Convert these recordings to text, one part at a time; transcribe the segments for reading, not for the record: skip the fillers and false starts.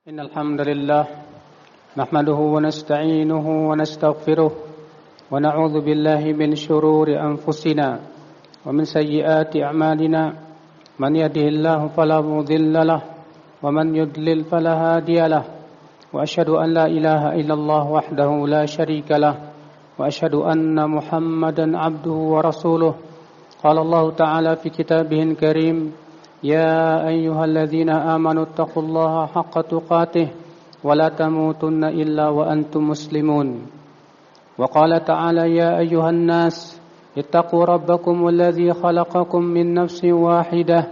إن الحمد لله نحمده ونستعينه ونستغفره ونعوذ بالله من شرور أنفسنا ومن سيئات أعمالنا من يهده الله فلا مضل له ومن يضلل فلا هادي له وأشهد أن لا إله إلا الله وحده لا شريك له وأشهد أن محمدا عبده ورسوله قال الله تعالى في كتابه الكريم يا أيها الذين آمنوا اتقوا الله حق تقاته ولا تموتن إلا وأنتم مسلمون وقال تعالى يا أيها الناس اتقوا ربكم الذي خلقكم من نفس واحدة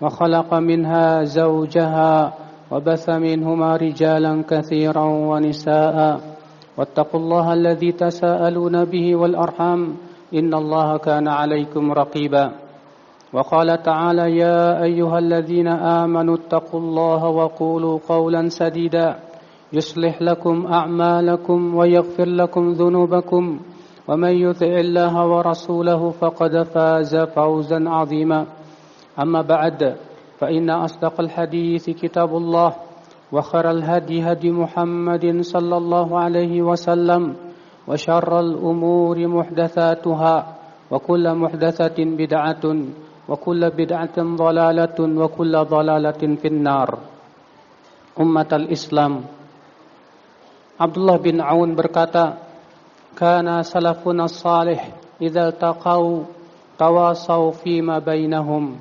وخلق منها زوجها وبث منهما رجالا كثيرا ونساء واتقوا الله الذي تساءلون به والأرحام إن الله كان عليكم رقيبا وقال تعالى يا أيها الذين آمنوا اتقوا الله وقولوا قولا سديدا يصلح لكم أعمالكم ويغفر لكم ذنوبكم ومن يطع الله ورسوله فقد فاز فوزا عظيما أما بعد فإن أصدق الحديث كتاب الله وخير الهدي هدي محمد صلى الله عليه وسلم وشر الأمور محدثاتها وكل محدثة بدعة وكل بدعة ضلالة وكل ضلالة في النار. Ummat al-Islam, Abdullah bin Aun berkata, kana salafuna salih idza taqaw tawasaw fima bainahum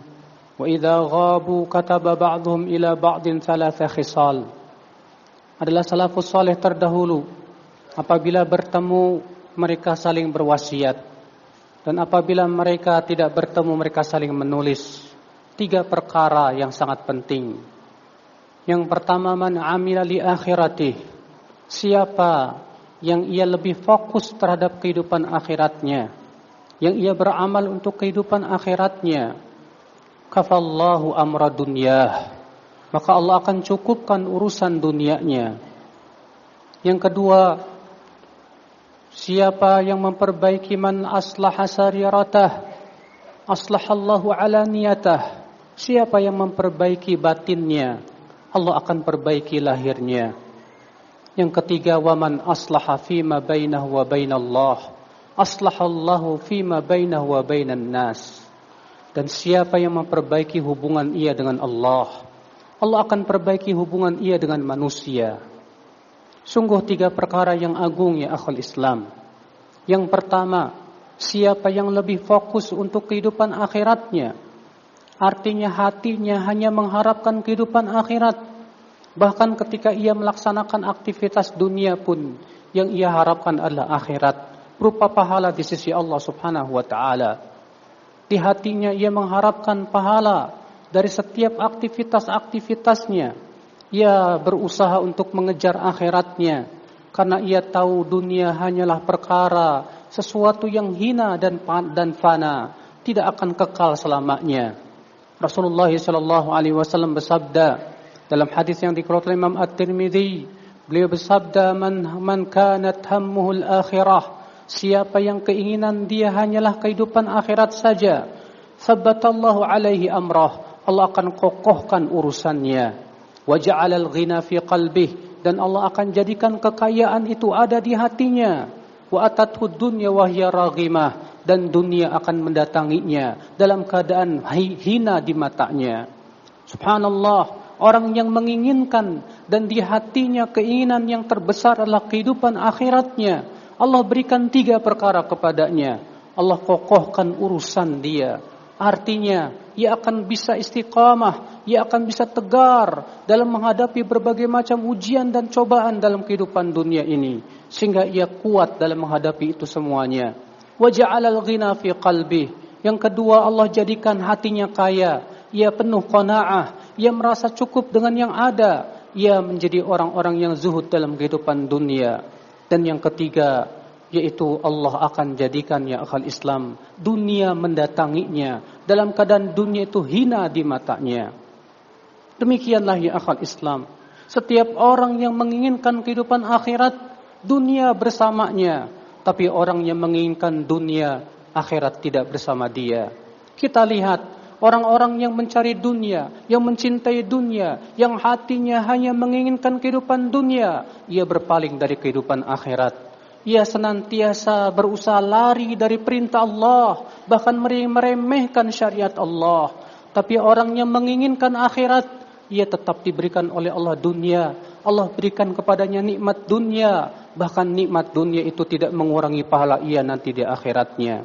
wa idza ghabu kataba ba'dhum ila ba'din thalatha khisal. Adalah salafus salih terdahulu, apabila bertemu mereka saling berwasiat, dan apabila mereka tidak bertemu mereka saling menulis. 3 perkara yang sangat penting. Yang pertama, man amila li akhiratih, siapa yang ia lebih fokus terhadap kehidupan akhiratnya, yang ia beramal untuk kehidupan akhiratnya, kafallahu amra dunyah, maka Allah akan cukupkan urusan dunianya. Yang kedua, siapa yang memperbaiki man aslaha sariratah, aslahallahu alaniyatah, siapa yang memperbaiki batinnya, Allah akan perbaiki lahirnya. Yang ketiga, waman aslaha fima bainahu wa bainallah, aslahallahu fima bainahu wa bainan nas. Dan siapa yang memperbaiki hubungan ia dengan Allah, Allah akan perbaiki hubungan ia dengan manusia. Sungguh 3 perkara yang agung ya akhul Islam. Yang pertama, siapa yang lebih fokus untuk kehidupan akhiratnya, artinya hatinya hanya mengharapkan kehidupan akhirat. Bahkan ketika ia melaksanakan aktivitas dunia pun, yang ia harapkan adalah akhirat, berupa pahala di sisi Allah subhanahu wa ta'ala. Di hatinya ia mengharapkan pahala dari setiap aktivitas-aktivitasnya. Ia berusaha untuk mengejar akhiratnya, karena ia tahu dunia hanyalah perkara, sesuatu yang hina dan fana, tidak akan kekal selamanya. Rasulullah SAW bersabda dalam hadis yang dikeluarkan Imam At-Tirmidzi, beliau bersabda, man kanat hammuhul akhirah, siapa yang keinginan dia hanyalah kehidupan akhirat saja, sabbatallahu alaihi amrah, Allah akan kokohkan urusannya. Wa ja'alal ghina fi qalbih, dan Allah akan jadikan kekayaan itu ada di hatinya. Wa atathu dunya wa hiya raghimah, dan dunia akan mendatanginya dalam keadaan hina di matanya. Subhanallah, orang yang menginginkan dan di hatinya keinginan yang terbesar adalah kehidupan akhiratnya, Allah berikan 3 perkara kepadanya. Allah kokohkan urusan dia. Artinya, ia akan bisa istiqamah, ia akan bisa tegar dalam menghadapi berbagai macam ujian dan cobaan dalam kehidupan dunia ini, sehingga ia kuat dalam menghadapi itu semuanya. Wa ja'alal ghina fi qalbi. Yang kedua, Allah jadikan hatinya kaya, ia penuh qanaah, ia merasa cukup dengan yang ada, ia menjadi orang-orang yang zuhud dalam kehidupan dunia. Dan yang ketiga, yaitu Allah akan jadikan ya akhal Islam, dunia mendatanginya dalam keadaan dunia itu hina di matanya. Demikianlah ya akhal Islam, setiap orang yang menginginkan kehidupan akhirat, dunia bersamanya. Tapi orang yang menginginkan dunia, akhirat tidak bersama dia. Kita lihat Orang-orang yang mencari dunia, yang mencintai dunia, yang hatinya hanya menginginkan kehidupan dunia, ia berpaling dari kehidupan akhirat. Ia senantiasa berusaha lari dari perintah Allah, bahkan meremehkan syariat Allah. Tapi orang yang menginginkan akhirat, ia tetap diberikan oleh Allah dunia. Allah berikan kepadanya nikmat dunia, bahkan nikmat dunia itu tidak mengurangi pahala ia nanti di akhiratnya.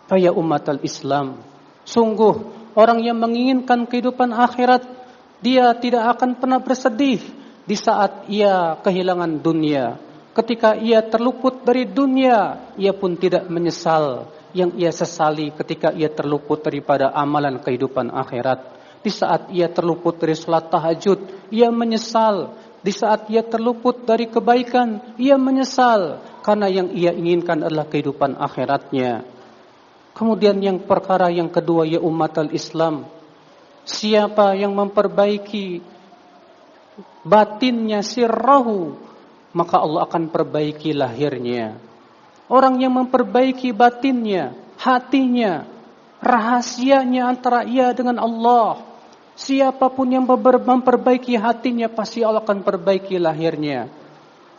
Faya umatal Islam, sungguh orang yang menginginkan kehidupan akhirat, dia tidak akan pernah bersedih di saat ia kehilangan dunia. Ketika ia terluput dari dunia, ia pun tidak menyesal. Yang ia sesali ketika ia terluput daripada amalan kehidupan akhirat. Di saat ia terluput dari salat tahajud, ia menyesal. Di saat ia terluput dari kebaikan, ia menyesal. Karena yang ia inginkan adalah kehidupan akhiratnya. Kemudian yang perkara yang kedua, ya umatal Islam, siapa yang memperbaiki batinnya, sirrahu, maka Allah akan perbaiki lahirnya. Orang yang memperbaiki batinnya, hatinya, rahasianya antara ia dengan Allah, siapapun yang memperbaiki hatinya, pasti Allah akan perbaiki lahirnya.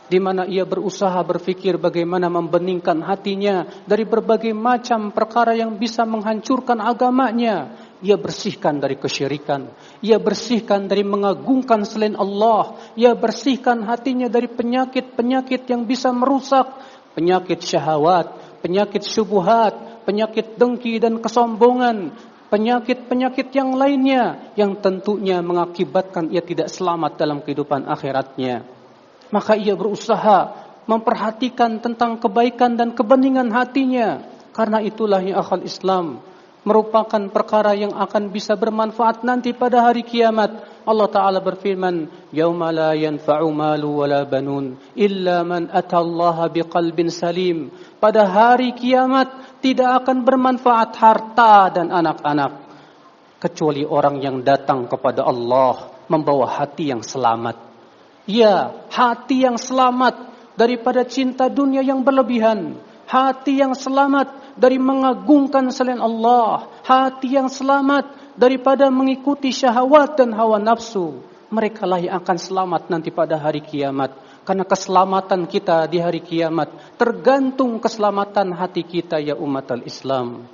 Di mana ia berusaha berfikir bagaimana membeningkan hatinya dari berbagai macam perkara yang bisa menghancurkan agamanya. Ia bersihkan dari kesyirikan, ia bersihkan dari mengagungkan selain Allah, ia bersihkan hatinya dari penyakit-penyakit yang bisa merusak, penyakit syahwat, penyakit syubhat, penyakit dengki dan kesombongan, penyakit-penyakit yang lainnya yang tentunya mengakibatkan ia tidak selamat dalam kehidupan akhiratnya. Maka ia berusaha memperhatikan tentang kebaikan dan kebeningan hatinya. Karena itulah ya akhal Islam, merupakan perkara yang akan bisa bermanfaat nanti pada hari kiamat. Allah Ta'ala berfirman, "Yauma la yanfa'u malu wala banun illa man atallaha biqalbin salim." Pada hari kiamat tidak akan bermanfaat harta dan anak-anak kecuali orang yang datang kepada Allah membawa hati yang selamat. Ya, hati yang selamat daripada cinta dunia yang berlebihan, hati yang selamat dari mengagungkan selain Allah, hati yang selamat daripada mengikuti syahwat dan hawa nafsu. Mereka lah yang akan selamat nanti pada hari kiamat. Karena keselamatan kita di hari kiamat tergantung keselamatan hati kita, ya umatal Islam.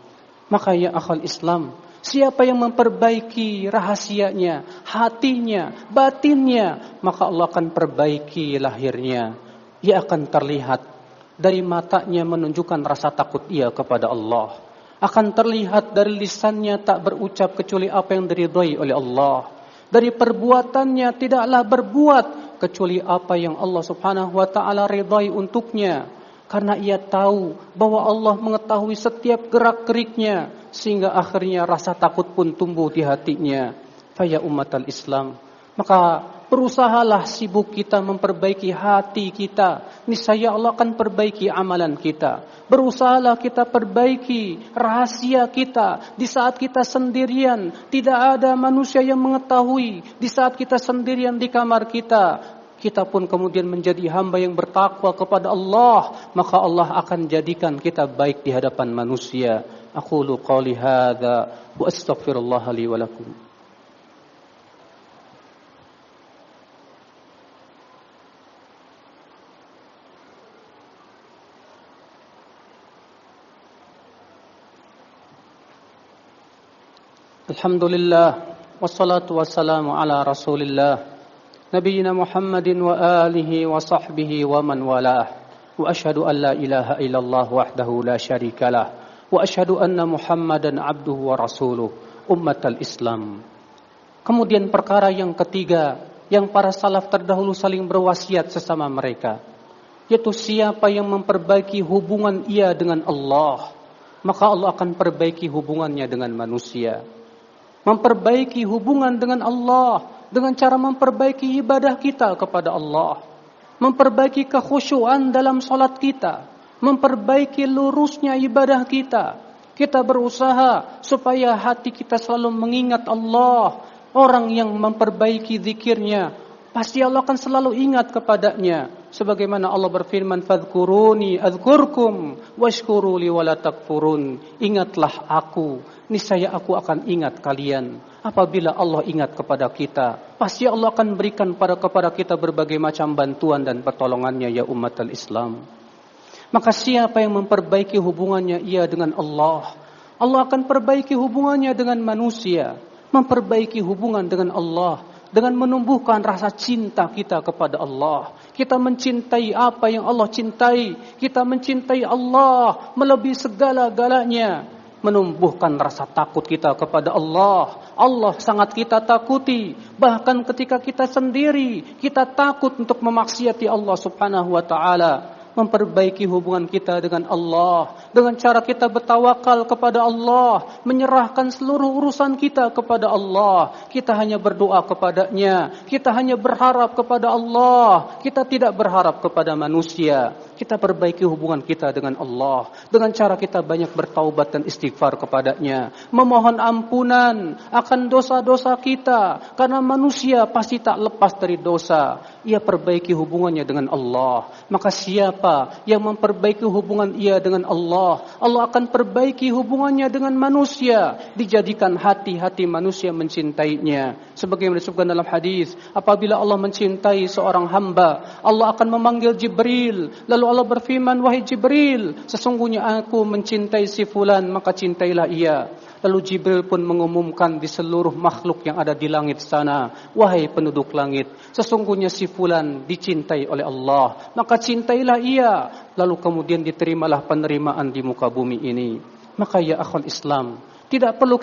Maka ya akhal Islam, siapa yang memperbaiki rahasianya, hatinya, batinnya, maka Allah akan perbaiki lahirnya. Ia akan terlihat dari matanya menunjukkan rasa takut ia kepada Allah. Akan terlihat dari lisannya tak berucap kecuali apa yang diridhai oleh Allah. Dari perbuatannya tidaklah berbuat kecuali apa yang Allah Subhanahu wa taala ridhai untuknya. Karena ia tahu bahwa Allah mengetahui setiap gerak-geriknya, sehingga akhirnya rasa takut pun tumbuh di hatinya. Faya umatal Islam, maka berusahalah sibuk kita memperbaiki hati kita. Niscaya Allah akan perbaiki amalan kita. Berusahalah kita perbaiki rahasia kita. Di saat kita sendirian, tidak ada manusia yang mengetahui. Di saat kita sendirian di kamar kita, kita pun kemudian menjadi hamba yang bertakwa kepada Allah, maka Allah akan jadikan kita baik di hadapan manusia. Aqulu qawli hadza wa astaghfirullah li wa lakum. Alhamdulillah wassalatu wassalamu ala Rasulillah Nabiyyina Muhammadin wa alihi wa sahbihi wa man walah. Wa ashhadu an la ilaha illallah wahdahu la syarikalah. Wa ashhadu anna Muhammadan abduhu wa rasuluh. Ummatal Islam. Kemudian perkara yang ketiga yang para salaf terdahulu saling berwasiat sesama mereka, yaitu siapa yang memperbaiki hubungan ia dengan Allah, maka Allah akan perbaiki hubungannya dengan manusia. Memperbaiki hubungan dengan Allah dengan cara memperbaiki ibadah kita kepada Allah, memperbaiki kekhusyuan dalam salat kita, memperbaiki lurusnya ibadah kita. Kita berusaha supaya hati kita selalu mengingat Allah. Orang yang memperbaiki zikirnya, pasti Allah akan selalu ingat kepadanya. Sebagaimana Allah berfirman, "Fadhkuruni adzkurkum washkuru li wa la takfurun." Ingatlah aku, niscaya aku akan ingat kalian. Apabila Allah ingat kepada kita, pasti Allah akan berikan kepada kita berbagai macam bantuan dan pertolongannya, ya umatul Islam. Maka siapa yang memperbaiki hubungannya ia dengan Allah, Allah akan perbaiki hubungannya dengan manusia. Memperbaiki hubungan dengan Allah dengan menumbuhkan rasa cinta kita kepada Allah. Kita mencintai apa yang Allah cintai. Kita mencintai Allah melebihi segala-galanya. Menumbuhkan rasa takut kita kepada Allah. Allah sangat kita takuti. Bahkan ketika kita sendiri, kita takut untuk memaksiati Allah subhanahu wa ta'ala. Memperbaiki hubungan kita dengan Allah dengan cara kita bertawakal kepada Allah, menyerahkan seluruh urusan kita kepada Allah. Kita hanya berdoa kepadanya, kita hanya berharap kepada Allah, kita tidak berharap kepada manusia. Kita perbaiki hubungan kita dengan Allah dengan cara kita banyak bertaubat dan istighfar kepadanya, memohon ampunan akan dosa-dosa kita, karena manusia pasti tak lepas dari dosa. Ia perbaiki hubungannya dengan Allah. Maka siapa yang memperbaiki hubungan ia dengan Allah, Allah akan perbaiki hubungannya dengan manusia. Dijadikan hati-hati manusia mencintainya. Sebagaimana disebutkan dalam hadis, apabila Allah mencintai seorang hamba, Allah akan memanggil Jibril. Lalu Allah berfirman, "Wahai Jibril, sesungguhnya aku mencintai si fulan, maka cintailah ia." Lalu Jibril pun mengumumkan di seluruh makhluk yang ada di langit sana, "Wahai penduduk langit, sesungguhnya si fulan dicintai oleh Allah, maka cintailah ia." Lalu kemudian diterimalah penerimaan di muka bumi ini. Maka ya akhwal Islam, tidak perlu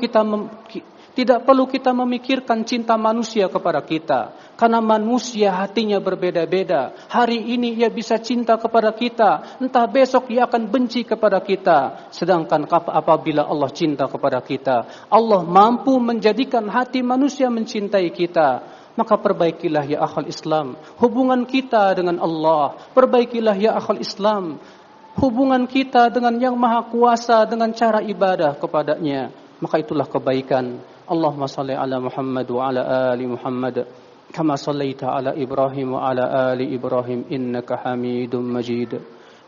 kita memikirkan cinta manusia kepada kita, karena manusia hatinya berbeda-beda. Hari ini ia bisa cinta kepada kita, entah besok ia akan benci kepada kita. Sedangkan apabila Allah cinta kepada kita, Allah mampu menjadikan hati manusia mencintai kita. Maka perbaikilah ya akhwal Islam hubungan kita dengan Allah. Perbaikilah ya akhwal Islam hubungan kita dengan Yang Maha Kuasa dengan cara ibadah kepadanya. Maka itulah kebaikan. Allahumma salli ala Muhammad wa ala ali Muhammad kama sallaita ala Ibrahim wa ala ali Ibrahim innaka Hamidum Majid.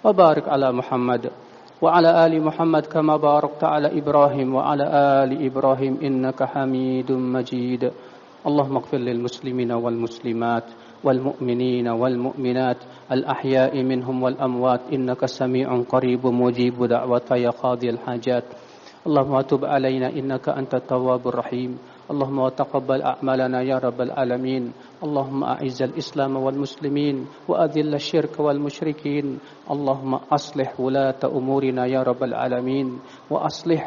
Wa barik ala Muhammad wa ala ali Muhammad kama barakta ala Ibrahim wa ala ali Ibrahim innaka Hamidum Majid. Allahumma ighfir lil muslimina wal muslimat wal mu'minina wal mu'minat al ahya'i minhum wal amwat innaka sami'un qaribun mujibud da'wata ya qadiyal hajat. Allahumma tub alaina innaka antat tawwabur rahim. Allahumma taqabbal a'malana ya rabbal alamin. Allahumma a'izzal islam wal muslimin wa adhil asyirka wal musyrikin. Allahumma aslih wulata umurina ya rabbal alamin wa aslih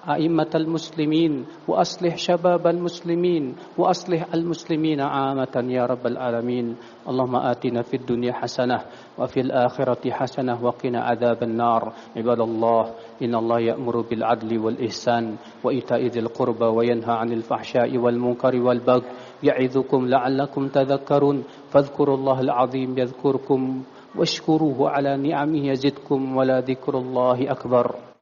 أئمة المسلمين وأصلح شباب المسلمين وأصلح المسلمين عامة يا رب العالمين. اللهم آتنا في الدنيا حسنة وفي الآخرة حسنة وقنا عذاب النار. عباد الله إن الله يأمر بالعدل والإحسان وإيتاء ذي القربى وينهى عن الفحشاء والمنكر والبغي يعظكم لعلكم تذكرون. فاذكروا الله العظيم يذكركم واشكروه على نعمه يزدكم ولذكر الله أكبر.